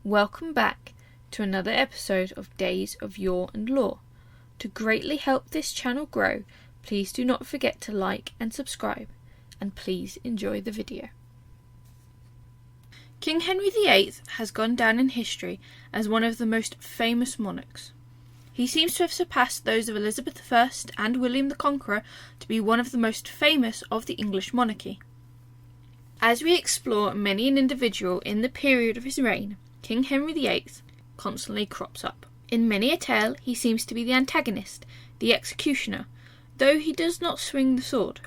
Welcome back to another episode of Days of Yore and Lore. To greatly help this channel grow, please do not forget to like and subscribe, and please enjoy the video. King Henry VIII has gone down in history as one of the most famous monarchs. He seems to have surpassed those of Elizabeth I and William the Conqueror to be one of the most famous of the English monarchy. As we explore many an individual in the period of his reign, King Henry VIII constantly crops up. In many a tale he seems to be the antagonist, the executioner, though he does not swing the sword.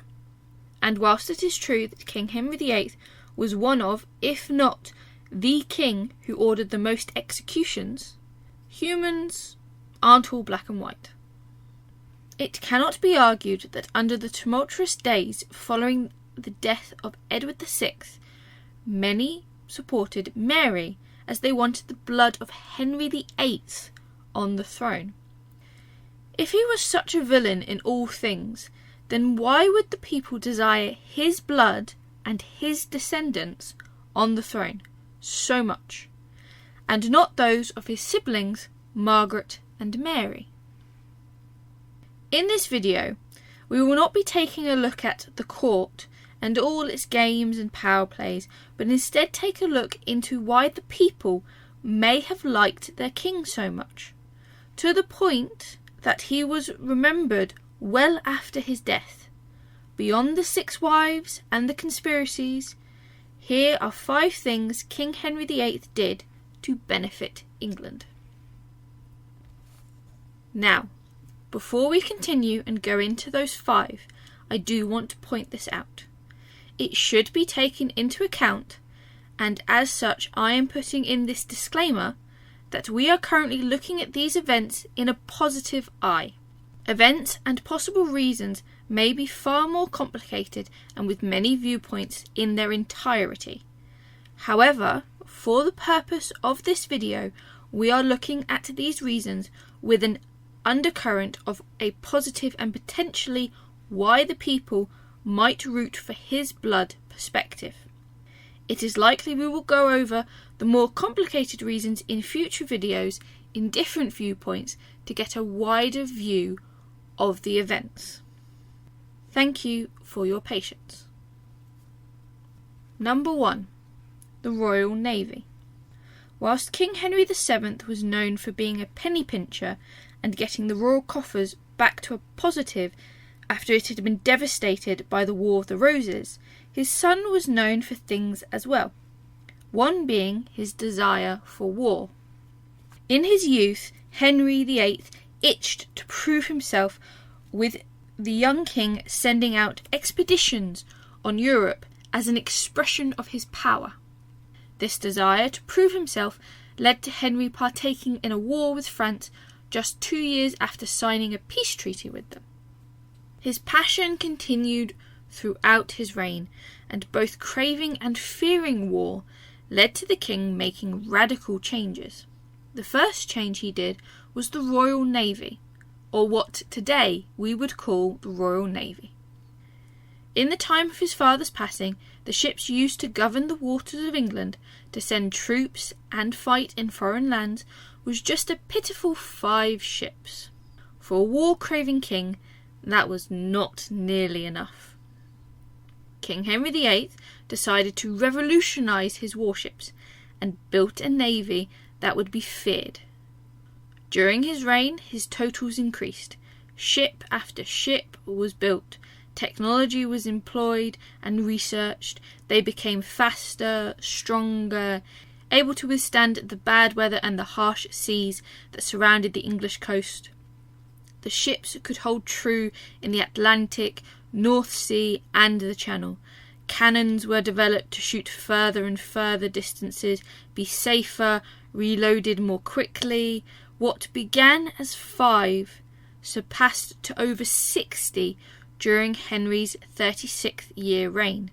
And whilst it is true that King Henry VIII was one of, if not the king who ordered the most executions, humans aren't all black and white. It cannot be argued that under the tumultuous days following the death of Edward VI, many supported Mary as they wanted the blood of Henry VIII on the throne. If he was such a villain in all things, then why would the people desire his blood and his descendants on the throne so much, and not those of his siblings Margaret and Mary? In this video, we will not be taking a look at the court and all its games and power plays, but instead take a look into why the people may have liked their king so much, to the point that he was remembered well after his death. Beyond the 6 wives and the conspiracies, here are 5 things King Henry VIII did to benefit England. Now, before we continue and go into those 5, I do want to point this out. It should be taken into account, and as such I am putting in this disclaimer that we are currently looking at these events in a positive eye. Events and possible reasons may be far more complicated and with many viewpoints in their entirety. However, for the purpose of this video, we are looking at these reasons with an undercurrent of a positive and potentially why the people might root for his blood perspective. It is likely we will go over the more complicated reasons in future videos in different viewpoints to get a wider view of the events. Thank you for your patience. Number 1. The Royal Navy. Whilst King Henry VII was known for being a penny pincher and getting the royal coffers back to a positive after it had been devastated by the War of the Roses, his son was known for things as well, one being his desire for war. In his youth, Henry VIII itched to prove himself, with the young king sending out expeditions on Europe as an expression of his power. This desire to prove himself led to Henry partaking in a war with France just 2 years after signing a peace treaty with them. His passion continued throughout his reign, and both craving and fearing war led to the king making radical changes. The first change he did was the Royal Navy, or what today we would call the Royal Navy. In the time of his father's passing, the ships used to govern the waters of England, to send troops and fight in foreign lands, was just a pitiful 5 ships. For a war-craving king, that was not nearly enough. King Henry VIII decided to revolutionise his warships and built a navy that would be feared. During his reign, his totals increased. Ship after ship was built, technology was employed and researched, they became faster, stronger, able to withstand the bad weather and the harsh seas that surrounded the English coast. The ships could hold true in the Atlantic, North Sea and the Channel. Cannons were developed to shoot further and further distances, be safer, reloaded more quickly. What began as 5 surpassed to over 60 during Henry's 36th year reign.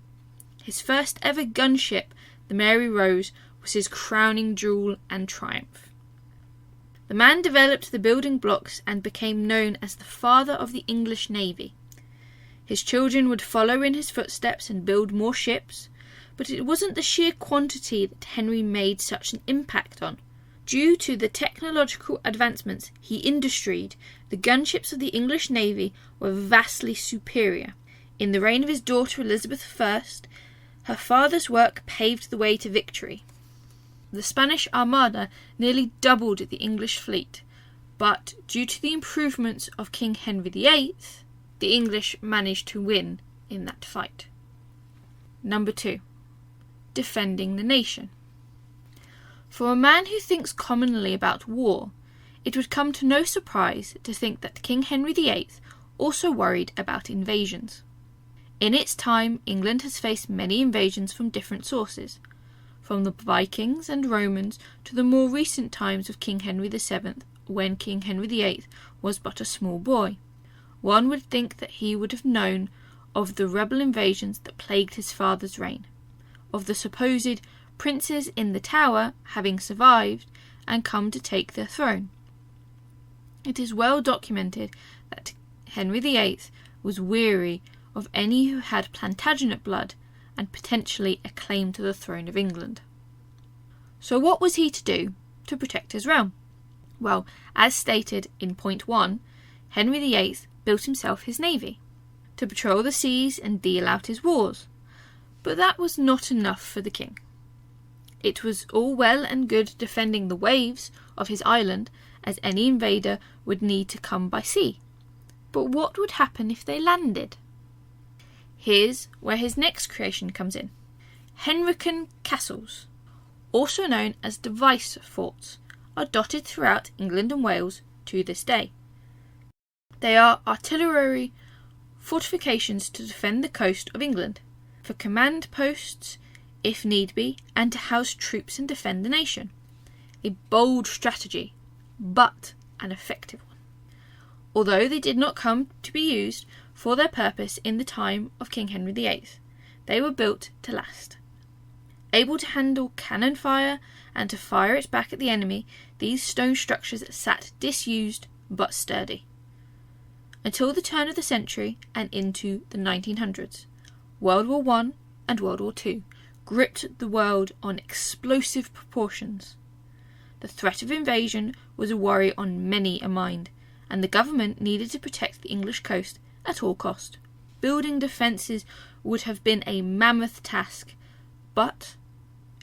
His first ever gunship, the Mary Rose, was his crowning jewel and triumph. The man developed the building blocks and became known as the father of the English Navy. His children would follow in his footsteps and build more ships, But it wasn't the sheer quantity that Henry made such an impact on. Due to the technological advancements he industried, the gunships of the English Navy were vastly superior. In the reign of his daughter Elizabeth I, her father's work paved the way to victory. The Spanish Armada nearly doubled the English fleet, but due to the improvements of King Henry VIII, the English managed to win in that fight. Number 2. Defending the nation. For a man who thinks commonly about war, it would come to no surprise to think that King Henry VIII also worried about invasions. In its time, England has faced many invasions from different sources, from the Vikings and Romans to the more recent times of King Henry VII, when King Henry VIII was but a small boy. One would think that he would have known of the rebel invasions that plagued his father's reign, of the supposed princes in the Tower having survived and come to take their throne. It is well documented that Henry VIII was weary of any who had Plantagenet blood and potentially a claim to the throne of England. So what was he to do to protect his realm? Well, as stated in point 1, Henry VIII built himself his navy to patrol the seas and deal out his wars. But that was not enough for the king. It was all well and good defending the waves of his island, as any invader would need to come by sea. But what would happen if they landed? Here's where his next creation comes in. Henrican castles, also known as device forts, are dotted throughout England and Wales to this day. They are artillery fortifications to defend the coast of England, for command posts if need be, and to house troops and defend the nation. A bold strategy, but an effective one. Although they did not come to be used for their purpose in the time of King Henry VIII, they were built to last. Able to handle cannon fire and to fire it back at the enemy, these stone structures sat disused but sturdy. Until the turn of the century and into the 1900s, World War I and World War II gripped the world on explosive proportions. The threat of invasion was a worry on many a mind, and the government needed to protect the English coast at all cost. Building defences would have been a mammoth task, but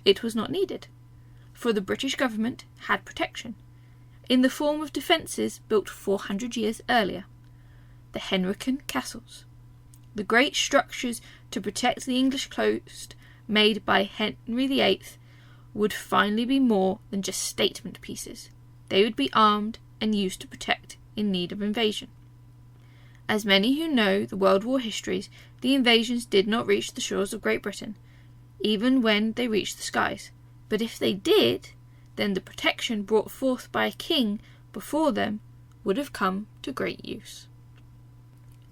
it was not needed, for the British government had protection, in the form of defences built 400 years earlier, the Henrican castles. The great structures to protect the English coast made by Henry VIII would finally be more than just statement pieces. They would be armed and used to protect in need of invasion. As many who know the World War histories, the invasions did not reach the shores of Great Britain, even when they reached the skies. But if they did, then the protection brought forth by a king before them would have come to great use.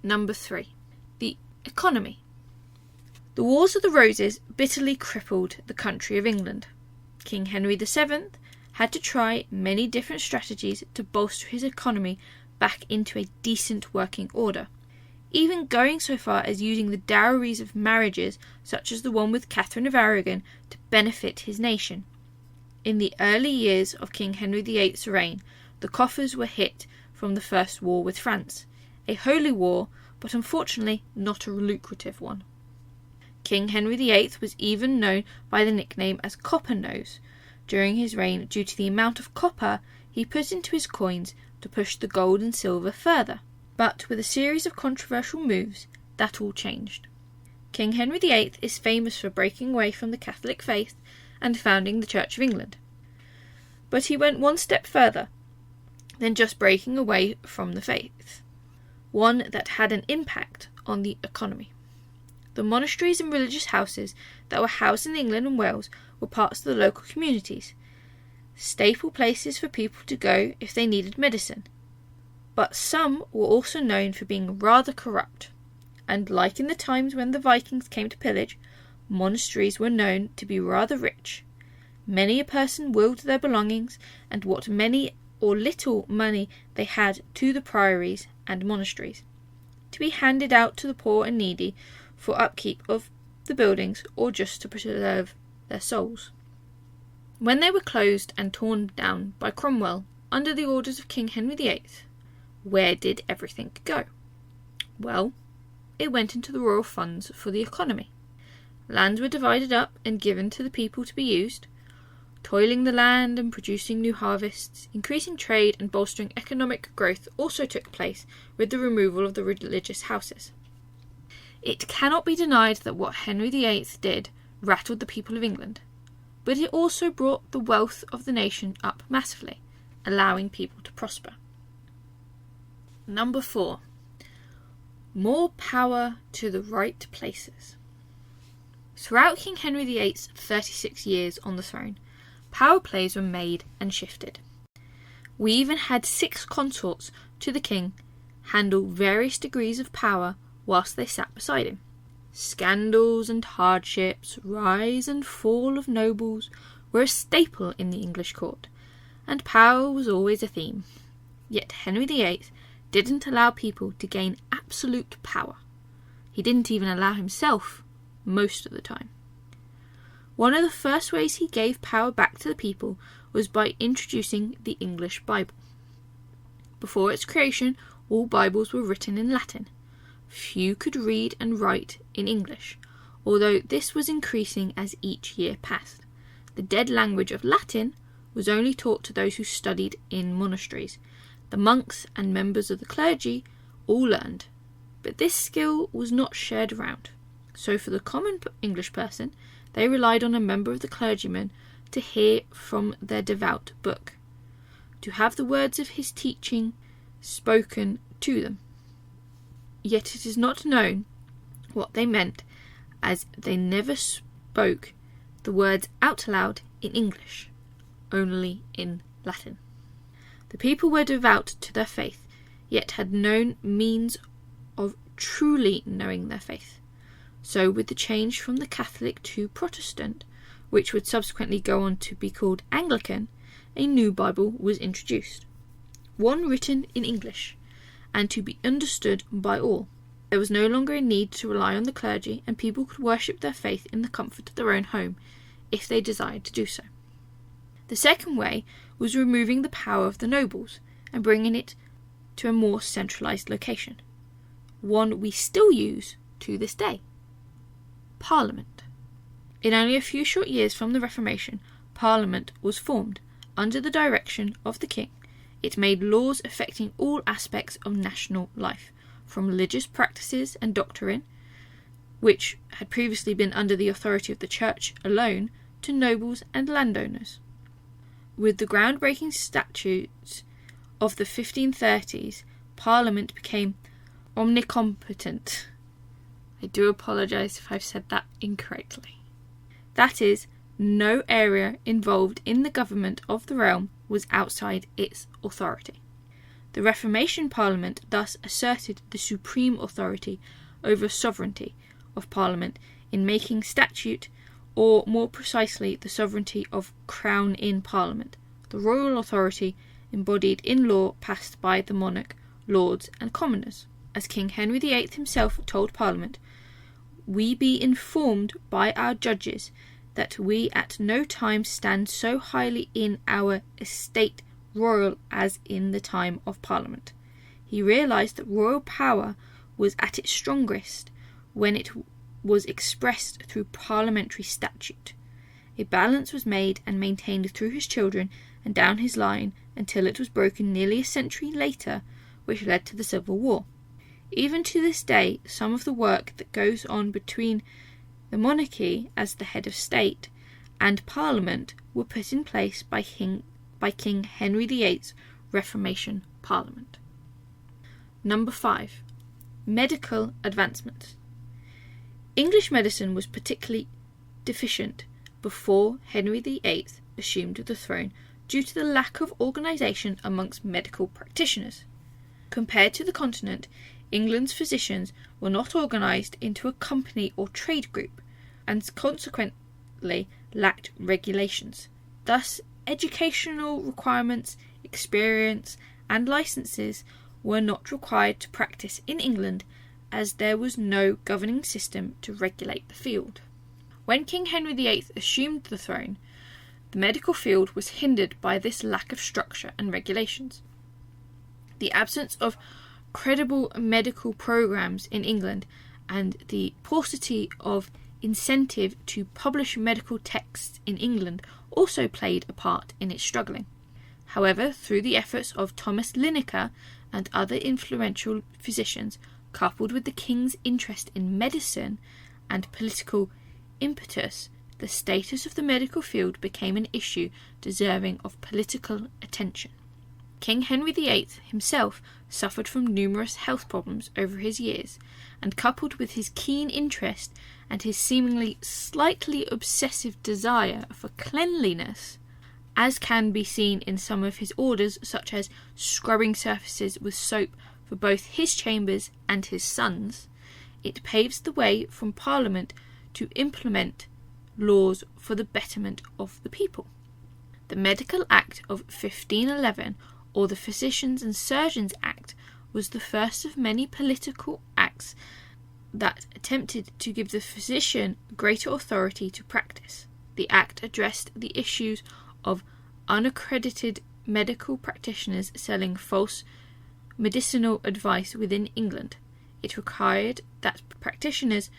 Number 3. The economy. The Wars of the Roses bitterly crippled the country of England. King Henry VII had to try many different strategies to bolster his economy back into a decent working order, even going so far as using the dowries of marriages such as the one with Catherine of Aragon to benefit his nation. In the early years of King Henry VIII's reign, the coffers were hit from the First War with France, a holy war, but unfortunately not a lucrative one. King Henry VIII was even known by the nickname as Copper Nose during his reign due to the amount of copper he put into his coins to push the gold and silver further. But with a series of controversial moves, that all changed. King Henry VIII is famous for breaking away from the Catholic faith and founding the Church of England. But he went one step further than just breaking away from the faith, one that had an impact on the economy. The monasteries and religious houses that were housed in England and Wales were parts of the local communities, staple places for people to go if they needed medicine. But some were also known for being rather corrupt, and like in the times when the Vikings came to pillage, monasteries were known to be rather rich. Many a person willed their belongings and what many or little money they had to the priories and monasteries, to be handed out to the poor and needy for upkeep of the buildings or just to preserve their souls. When they were closed and torn down by Cromwell under the orders of King Henry VIII, where did everything go? Well, it went into the royal funds for the economy. Lands were divided up and given to the people to be used. Toiling the land and producing new harvests, increasing trade and bolstering economic growth also took place with the removal of the religious houses. It cannot be denied that what Henry VIII did rattled the people of England, but it also brought the wealth of the nation up massively, allowing people to prosper. Number 4. More power to the right places. Throughout King Henry VIII's 36 years on the throne, power plays were made and shifted. We even had 6 consorts to the king handle various degrees of power whilst they sat beside him. Scandals and hardships, rise and fall of nobles were a staple in the English court, and power was always a theme. Yet Henry VIII didn't allow people to gain absolute power. He didn't even allow himself most of the time. One of the first ways he gave power back to the people was by introducing the English Bible. Before its creation, all Bibles were written in Latin. Few could read and write in English, although this was increasing as each year passed. The dead language of Latin was only taught to those who studied in monasteries. The monks and members of the clergy all learned, but this skill was not shared around. So for the common English person, they relied on a member of the clergyman to hear from their devout book, to have the words of his teaching spoken to them. Yet it is not known what they meant, as they never spoke the words out loud in English, only in Latin. The people were devout to their faith, yet had no means of truly knowing their faith. So with the change from the Catholic to Protestant, which would subsequently go on to be called Anglican, a new Bible was introduced, one written in English, and to be understood by all. There was no longer a need to rely on the clergy, and people could worship their faith in the comfort of their own home, if they desired to do so. The second way was removing the power of the nobles, and bringing it to a more centralised location, one we still use to this day. Parliament. In only a few short years from the Reformation, Parliament was formed under the direction of the king. It made laws affecting all aspects of national life, from religious practices and doctrine, which had previously been under the authority of the church alone, to nobles and landowners. With the groundbreaking statutes of the 1530s, Parliament became omnicompetent. I do apologise if I've said that incorrectly. That is, no area involved in the government of the realm was outside its authority. The Reformation Parliament thus asserted the supreme authority over sovereignty of Parliament in making statute, or more precisely the sovereignty of Crown in Parliament, the royal authority embodied in law passed by the monarch, lords and commoners. As King Henry VIII himself told Parliament, "We be informed by our judges that we at no time stand so highly in our estate royal as in the time of Parliament." He realised that royal power was at its strongest when it was expressed through parliamentary statute. A balance was made and maintained through his children and down his line until it was broken nearly a century later, which led to the Civil War. Even to this day, some of the work that goes on between the monarchy as the head of state and Parliament were put in place by King Henry VIII's Reformation Parliament. Number 5. Medical advancement. English medicine was particularly deficient before Henry VIII assumed the throne due to the lack of organisation amongst medical practitioners. Compared to the continent, England's physicians were not organised into a company or trade group, and consequently lacked regulations. Thus, educational requirements, experience, and licences were not required to practice in England as there was no governing system to regulate the field. When King Henry VIII assumed the throne, the medical field was hindered by this lack of structure and regulations. The absence of credible medical programs in England and the paucity of incentive to publish medical texts in England also played a part in its struggling. However, through the efforts of Thomas Linacre and other influential physicians, coupled with the king's interest in medicine and political impetus, the status of the medical field became an issue deserving of political attention. King Henry VIII himself suffered from numerous health problems over his years, and coupled with his keen interest and his seemingly slightly obsessive desire for cleanliness, as can be seen in some of his orders, such as scrubbing surfaces with soap for both his chambers and his sons, it paves the way from Parliament to implement laws for the betterment of the people. The Medical Act of 1511, or the Physicians and Surgeons Act, was the first of many political acts that attempted to give the physician greater authority to practice. The Act addressed the issues of unaccredited medical practitioners selling false medicinal advice within England. It required that practitioners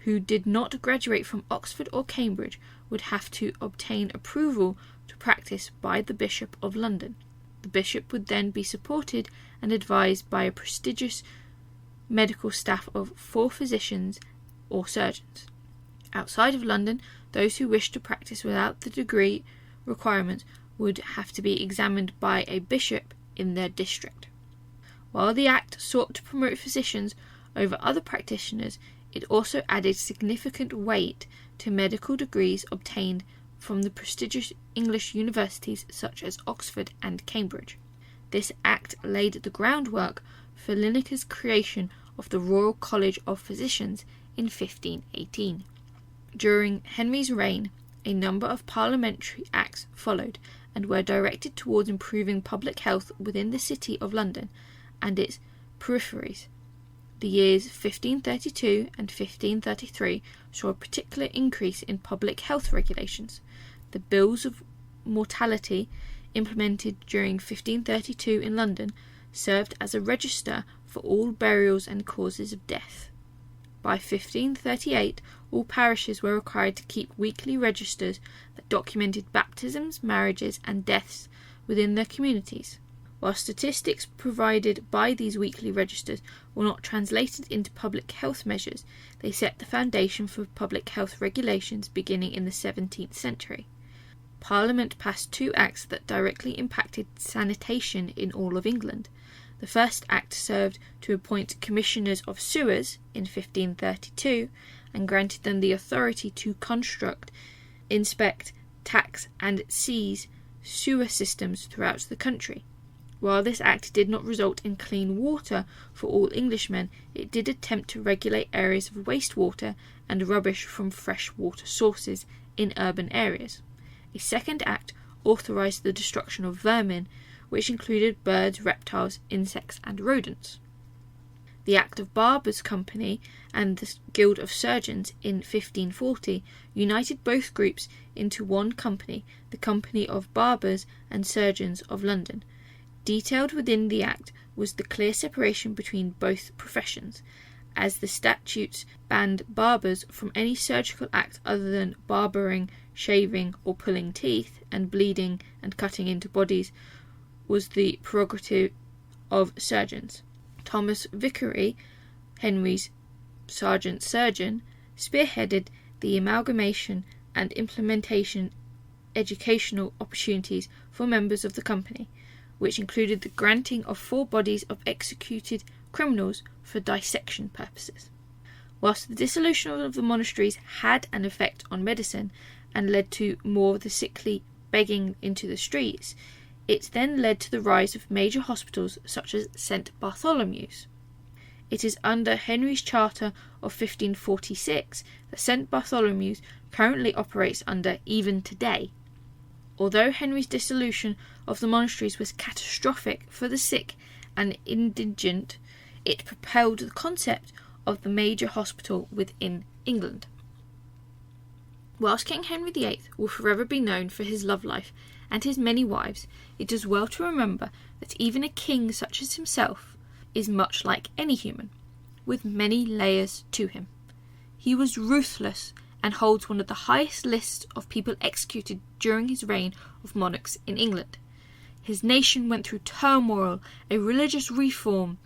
who did not graduate from Oxford or Cambridge would have to obtain approval to practice by the Bishop of London. The bishop would then be supported and advised by a prestigious medical staff of 4 physicians or surgeons. Outside of London, those who wished to practice without the degree requirements would have to be examined by a bishop in their district. While the Act sought to promote physicians over other practitioners, it also added significant weight to medical degrees obtained from the prestigious English universities such as Oxford and Cambridge. This Act laid the groundwork for Linacre's creation of the Royal College of Physicians in 1518. During Henry's reign, a number of parliamentary acts followed and were directed towards improving public health within the City of London and its peripheries. The years 1532 and 1533 saw a particular increase in public health regulations. The Bills of Mortality, implemented during 1532 in London, served as a register for all burials and causes of death. By 1538, all parishes were required to keep weekly registers that documented baptisms, marriages, and deaths within their communities. While statistics provided by these weekly registers were not translated into public health measures, they set the foundation for public health regulations beginning in the 17th century. Parliament passed 2 acts that directly impacted sanitation in all of England. The first act served to appoint commissioners of sewers in 1532 and granted them the authority to construct, inspect, tax and seize sewer systems throughout the country. While this act did not result in clean water for all Englishmen, it did attempt to regulate areas of wastewater and rubbish from freshwater sources in urban areas. A second act authorised the destruction of vermin, which included birds, reptiles, insects and rodents. The Act of Barbers' Company and the Guild of Surgeons in 1540 united both groups into one company, the Company of Barbers and Surgeons of London. Detailed within the Act was the clear separation between both professions, as the statutes banned barbers from any surgical act other than barbering, shaving or pulling teeth, and bleeding and cutting into bodies was the prerogative of surgeons. Thomas Vicary, Henry's sergeant surgeon, spearheaded the amalgamation and implementation educational opportunities for members of the company, which included the granting of 4 bodies of executed criminals for dissection purposes. Whilst the dissolution of the monasteries had an effect on medicine and led to more of the sickly begging into the streets, it then led to the rise of major hospitals such as St. Bartholomew's. It is under Henry's Charter of 1546 that St. Bartholomew's currently operates under even today. Although Henry's dissolution of the monasteries was catastrophic for the sick and indigent, it propelled the concept of the major hospital within England. Whilst King Henry VIII will forever be known for his love life and his many wives, it is well to remember that even a king such as himself is much like any human, with many layers to him. He was ruthless and holds one of the highest lists of people executed during his reign of monarchs in England. His nation went through turmoil, a religious reform,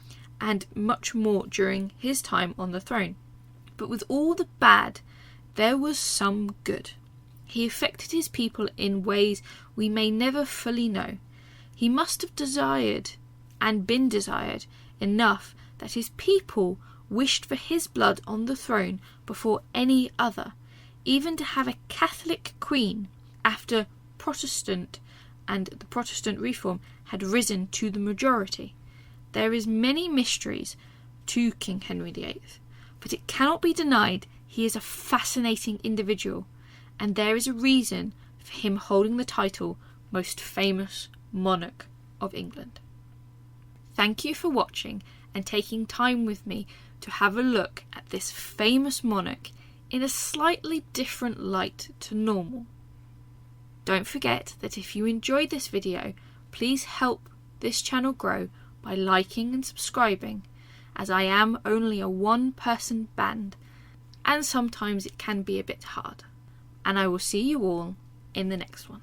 and much more during his time on the throne. But with all the bad, there was some good. He affected his people in ways we may never fully know. He must have desired, and been desired, enough that his people wished for his blood on the throne before any other, even to have a Catholic queen after Protestant and the Protestant reform had risen to the majority. There is many mysteries to King Henry VIII, but it cannot be denied he is a fascinating individual, and there is a reason for him holding the title most famous monarch of England. Thank you for watching and taking time with me to have a look at this famous monarch in a slightly different light to normal. Don't forget that if you enjoyed this video, please help this channel grow by liking and subscribing, as I am only a one-person band and sometimes it can be a bit hard. And I will see you all in the next one.